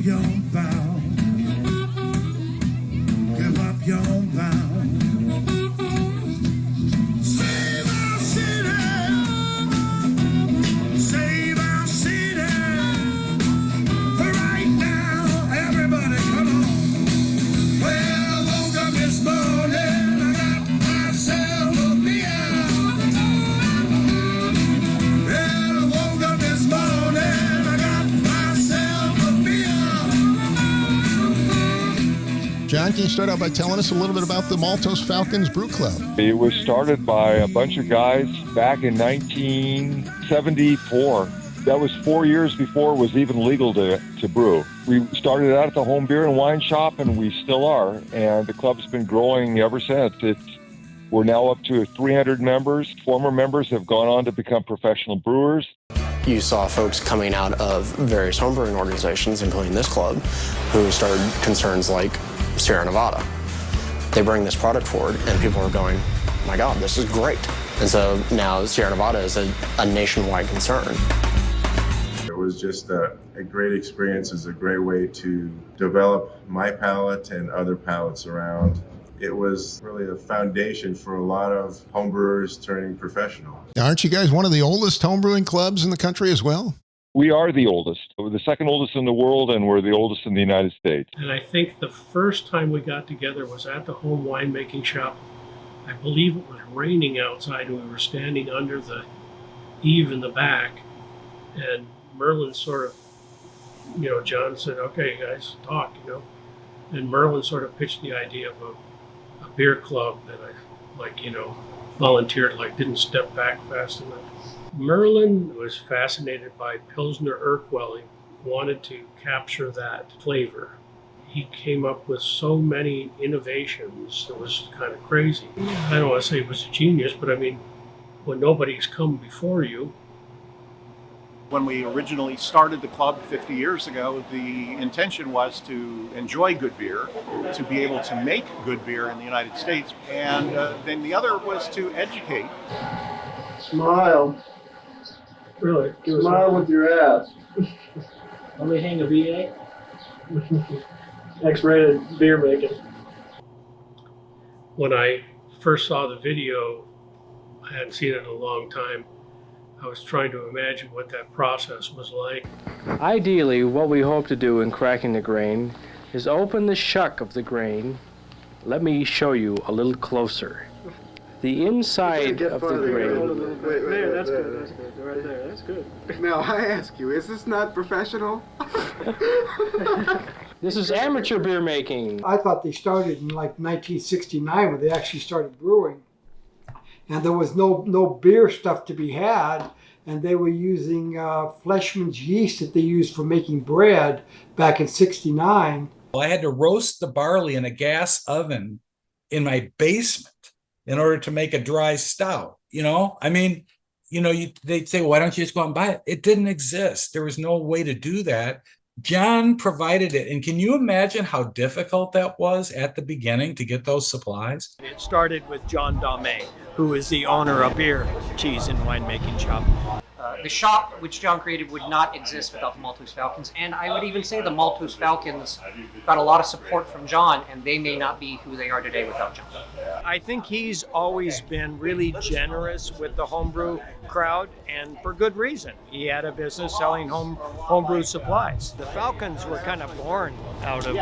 your vow. Give up your vow. Save our city. Save our city. Right now, everybody, come on. Well, I woke up this morning, I got myself a beer. Well, I woke up this morning, I got myself a beer. John, can you start out by telling us a little bit about the Maltose Falcons Brew Club? It was started by a bunch of guys back in 1974. That was 4 years before it was even legal to brew. We started out at the home beer and wine shop, and we still are. And the club's been growing ever since. We're now up to 300 members. Former members have gone on to become professional brewers. You saw folks coming out of various homebrewing organizations, including this club, who started concerns like Sierra Nevada. They bring this product forward, and people are going, my God, this is great. And so now Sierra Nevada is a nationwide concern. It was just a great experience. It's a great way to develop my palate and other palates around. It was really a foundation for a lot of homebrewers turning professional. Now, aren't you guys one of the oldest homebrewing clubs in the country as well? We are the oldest. We're the second oldest in the world, and we're the oldest in the United States. And I think the first time we got together was at the home winemaking shop. I believe it was raining outside, and we were standing under the eave in the back. And Merlin sort of, John said, okay, guys, talk, And Merlin sort of pitched the idea of a beer club that I, volunteered, didn't step back fast enough. Merlin was fascinated by Pilsner Urquell. He wanted to capture that flavor. He came up with so many innovations. It was kind of crazy. I don't want to say he was a genius, but I mean, when nobody's come before you. When we originally started the club 50 years ago, the intention was to enjoy good beer, to be able to make good beer in the United States, and then the other was to educate. Smile. Really? Smile with your ass. Let me hang a VA. X-rated beer making. When I first saw the video, I hadn't seen it in a long time. I was trying to imagine what that process was like. Ideally, what we hope to do in cracking the grain is open the shuck of the grain. Let me show you a little closer. The inside of the grain. There, that's good. Right there, that's good. Now, I ask you, is this not professional? This is amateur beer making. I thought they started in 1969 when they actually started brewing. And there was no beer stuff to be had, and they were using Fleshman's yeast that they used for making bread back in '69. I had to roast the barley in a gas oven in my basement in order to make a dry stout. They'd say, well, why don't you just go out and buy it? It didn't exist. There was no way to do that. John provided it. And can you imagine how difficult that was at the beginning to get those supplies? It started with John Dame, who is the owner of Beer, Cheese, and Winemaking Shop. The shop which John created would not exist without the Maltose Falcons, and I would even say the Maltose Falcons got a lot of support from John, and they may not be who they are today without John. I think he's always been really generous with the homebrew crowd, and for good reason. He had a business selling homebrew supplies. The Falcons were kind of born out of,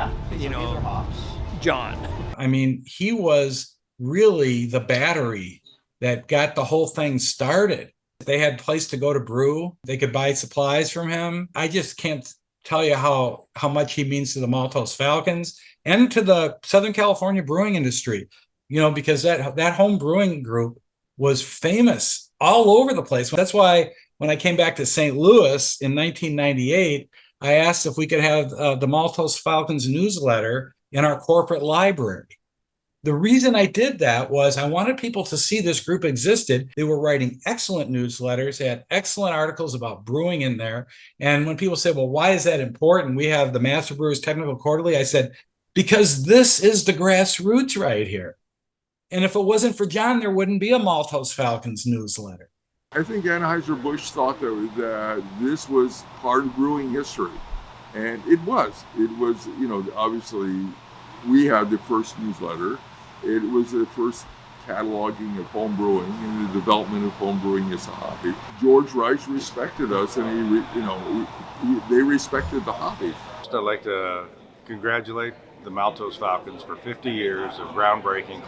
John. I mean, he was really the battery that got the whole thing started. They had a place to go to brew. They could buy supplies from him. I just can't tell you how much he means to the Maltose Falcons and to the Southern California brewing industry, because that home brewing group was famous all over the place. That's why when I came back to St. Louis in 1998, I asked if we could have the Maltose Falcons newsletter in our corporate library. The reason I did that was I wanted people to see this group existed. They were writing excellent newsletters. They had excellent articles about brewing in there. And when people say, well, why is that important? We have the Master Brewers Technical Quarterly. I said, because this is the grassroots right here. And if it wasn't for John, there wouldn't be a Maltose Falcons newsletter. I think Anheuser-Busch thought that this was part of brewing history. And it was, obviously we had the first newsletter. It was the first cataloging of home brewing and the development of home brewing as a hobby. George Reich respected us, and they respected the hobby. I'd like to congratulate the Maltos Falcons for 50 years of groundbreaking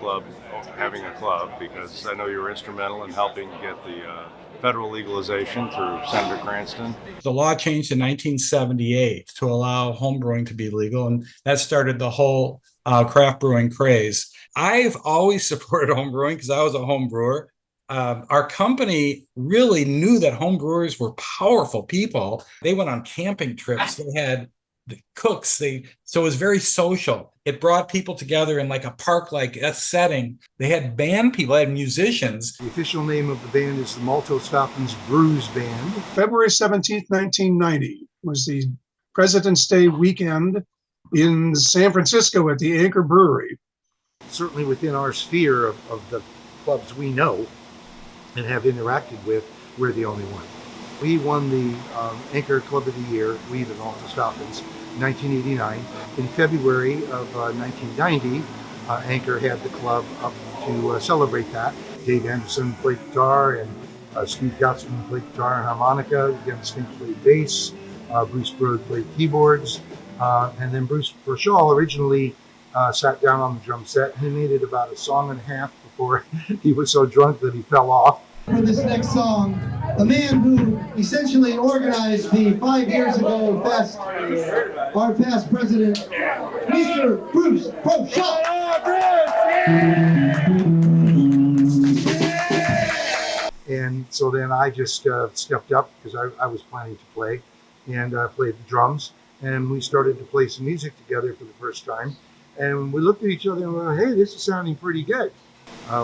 having a club, because I know you were instrumental in helping get the federal legalization through Senator Cranston. The law changed in 1978 to allow home brewing to be legal, and that started the whole craft brewing craze. I've always supported home brewing because I was a home brewer. Our company really knew that home brewers were powerful people. They went on camping trips. They had the cooks. So it was very social. It brought people together in like a park-like setting. They had band people, they had musicians. The official name of the band is the Maltos Falcons Brews Band. February 17th, 1990 was the President's Day weekend in San Francisco at the Anchor Brewery. Certainly within our sphere of the clubs we know and have interacted with, we're the only one. We won the Anchor Club of the Year, we the Maltos Falcons, in 1989. In February of 1990, Anchor had the club up to celebrate that. Dave Anderson played guitar, and Steve Gotsman played guitar and harmonica. Jim Spink played bass. Bruce Bird played keyboards. And then Bruce Burchall originally sat down on the drum set. He made it about a song and a half before he was so drunk that he fell off. For this next song, the man who essentially organized the 5 years ago fest, our past president, Mr. Bruce Burchall. And so then I just stepped up because I was planning to play, and played the drums, and we started to play some music together for the first time. And we looked at each other and went, hey, this is sounding pretty good.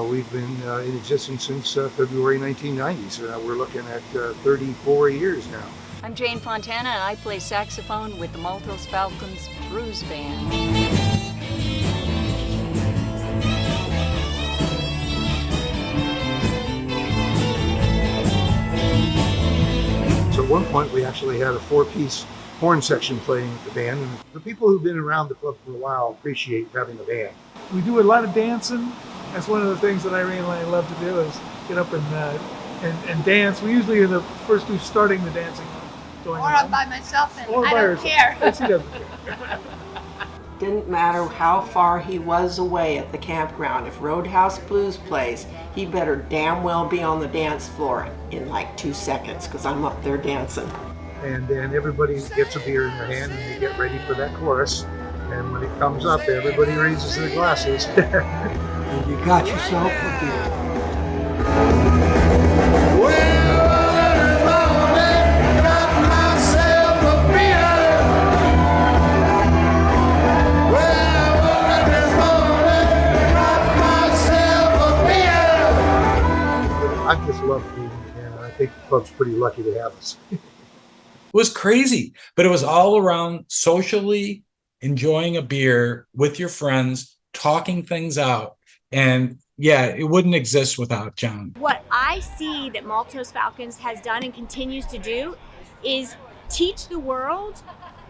We've been in existence since February 1990, so we're looking at 34 years now. I'm Jane Fontana, and I play saxophone with the Maltos Falcons Brews Band. So at one point we actually had a 4-piece horn section playing with the band, and the people who've been around the club for a while appreciate having a band. We do a lot of dancing. That's one of the things that Irene and I love to do, is get up and dance. We usually are the first two starting the dancing going on. Or I'm by myself and Or I by don't herself. care. Yes, he doesn't care. Didn't matter how far he was away at the campground. If Roadhouse Blues plays, he better damn well be on the dance floor in like 2 seconds, because I'm up there dancing. And then everybody gets a beer in their hand and they get ready for that chorus. And when it comes up, everybody raises their glasses. And you got yourself a beer. I just love being here, and I think the club's pretty lucky to have us. It was crazy, but it was all around socially enjoying a beer with your friends, talking things out. And yeah, it wouldn't exist without John. What I see that Maltos Falcons has done and continues to do is teach the world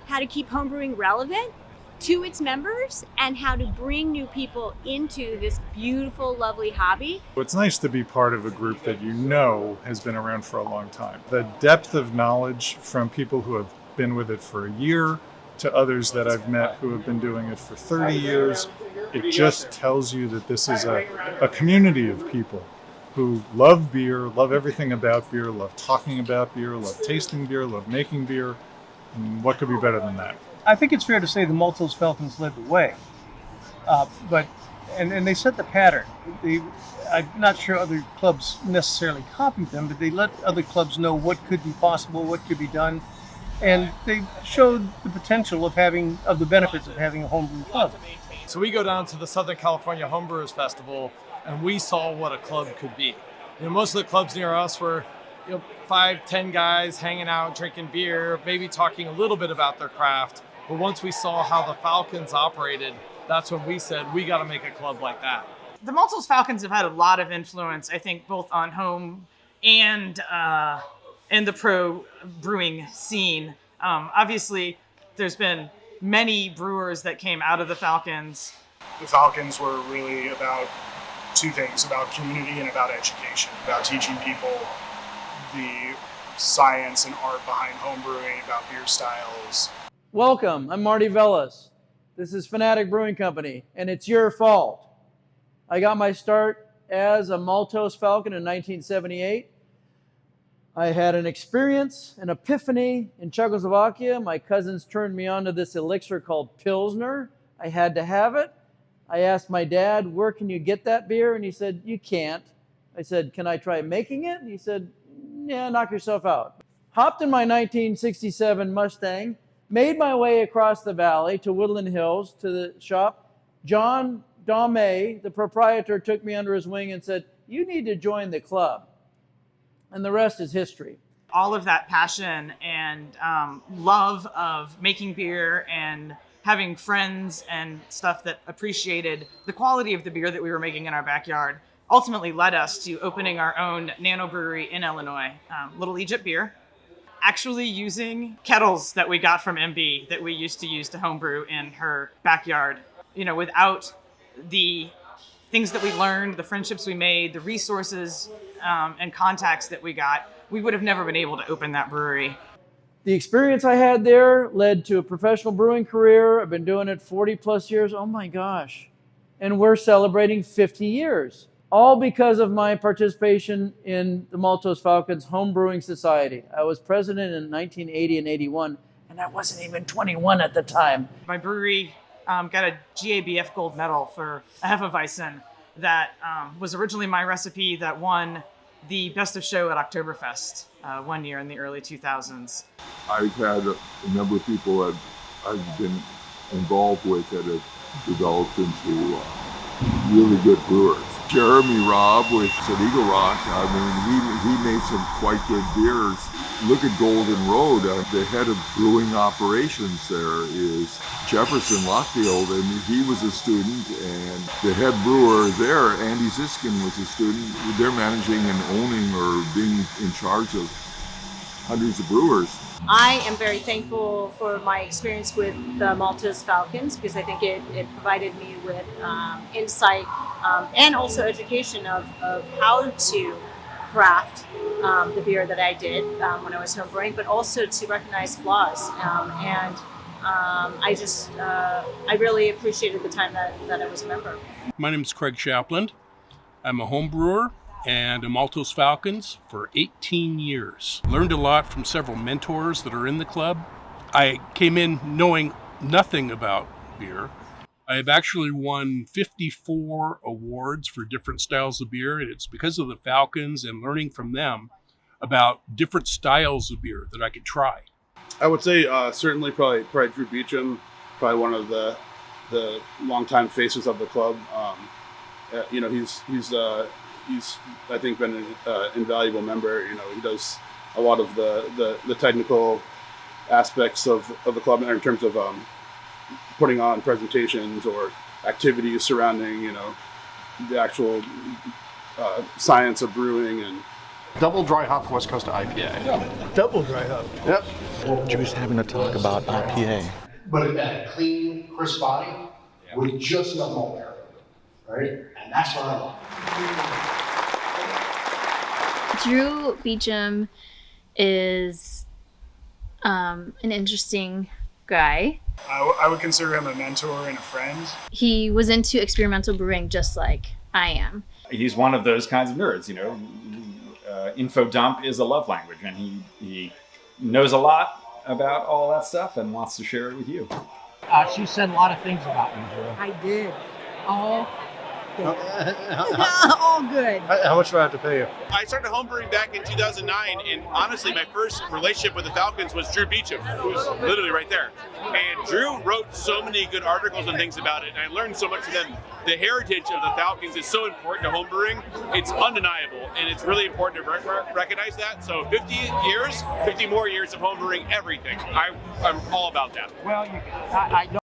how to keep homebrewing relevant to its members and how to bring new people into this beautiful, lovely hobby. It's nice to be part of a group that you know has been around for a long time. The depth of knowledge from people who have been with it for a year to others that I've met who have been doing it for 30 years, it just tells you that this is a community of people who love beer, love everything about beer, love talking about beer, love tasting beer, love making beer. And what could be better than that? I think it's fair to say the Maltos Falcons led the way, but they set the pattern. I'm not sure other clubs necessarily copied them, but they let other clubs know what could be possible, what could be done, and they showed the potential of the benefits of having a homebrew club. So we go down to the Southern California Homebrewers Festival, and we saw what a club could be. Most of the clubs near us were 5-10 guys hanging out, drinking beer, maybe talking a little bit about their craft. But once we saw how the Falcons operated, that's when we said, we got to make a club like that. The Maltos Falcons have had a lot of influence, I think, both on home and the pro brewing scene. Obviously, There's been many brewers that came out of the Falcons. The Falcons were really about two things, about community and about education, about teaching people the science and art behind homebrewing, about beer styles. Welcome, I'm Marty Vellas. This is Fanatic Brewing Company, and it's your fault. I got my start as a Maltose Falcon in 1978. I had an experience, an epiphany in Czechoslovakia. My cousins turned me on to this elixir called Pilsner. I had to have it. I asked my dad, where can you get that beer? And he said, you can't. I said, can I try making it? And he said, yeah, knock yourself out. Hopped in my 1967 Mustang, made my way across the valley to Woodland Hills to the shop. John Daume, the proprietor, took me under his wing and said, you need to join the club. And the rest is history. All of that passion and love of making beer and having friends and stuff that appreciated the quality of the beer that we were making in our backyard ultimately led us to opening our own nano brewery in Illinois, Little Egypt Beer. Actually using kettles that we got from MB that we used to use to homebrew in her backyard. You know, without the things that we learned, the friendships we made, the resources and contacts that we got, we would have never been able to open that brewery. The experience I had there led to a professional brewing career. I've been doing it 40 plus years. Oh my gosh. And we're celebrating 50 years. All because of my participation in the Maltose Falcons Home Brewing Society. I was president in 1980 and 81, and I wasn't even 21 at the time. My brewery got a GABF gold medal for a Hefeweizen that was originally my recipe that won the Best of Show at Oktoberfest one year in the early 2000s. I've had a number of people that I've been involved with that have developed into really good brewers. Jeremy Robb with Eagle Rock, I mean, he made some quite good beers. Look at Golden Road, the head of brewing operations there is Jefferson Lockfield, and he was a student, and the head brewer there, Andy Ziskin, was a student. They're managing and owning or being in charge of hundreds of brewers. I am very thankful for my experience with the Maltose Falcons because I think it provided me with insight and also education of how to craft the beer that I did when I was homebrewing, but also to recognize flaws. I really appreciated the time that I was a member. My name is Craig Shapland. I'm a home brewer and a Maltose Falcons for 18 years. Learned a lot from several mentors that are in the club. I came in knowing nothing about beer. I have actually won 54 awards for different styles of beer, and it's because of the Falcons and learning from them about different styles of beer that I could try. I would say certainly probably Drew Beecham, probably one of the longtime faces of the club. He's I think been an invaluable member. You know, he does a lot of the technical aspects of the club in terms of putting on presentations or activities surrounding the actual science of brewing and Double dry hop West Coast IPA. Yeah. Double dry hop. Yep. Drew's having a talk about IPA. But it had a clean, crisp body with just enough malt there, right? And that's what I love. Drew Beecham is an interesting guy. I would consider him a mentor and a friend. He was into experimental brewing just like I am. He's one of those kinds of nerds, info dump is a love language, and he knows a lot about all that stuff and wants to share it with you. She said a lot of things about you, Drew. I did. All good. All good. How much do I have to pay you? I started homebrewing back in 2009, and honestly, my first relationship with the Falcons was Drew Beecham, who's literally right there. And Drew wrote so many good articles and things about it, and I learned so much from them. The heritage of the Falcons is so important to homebrewing. It's undeniable, and it's really important to recognize that. So 50 more years of homebrewing everything. I'm all about that. Well, I know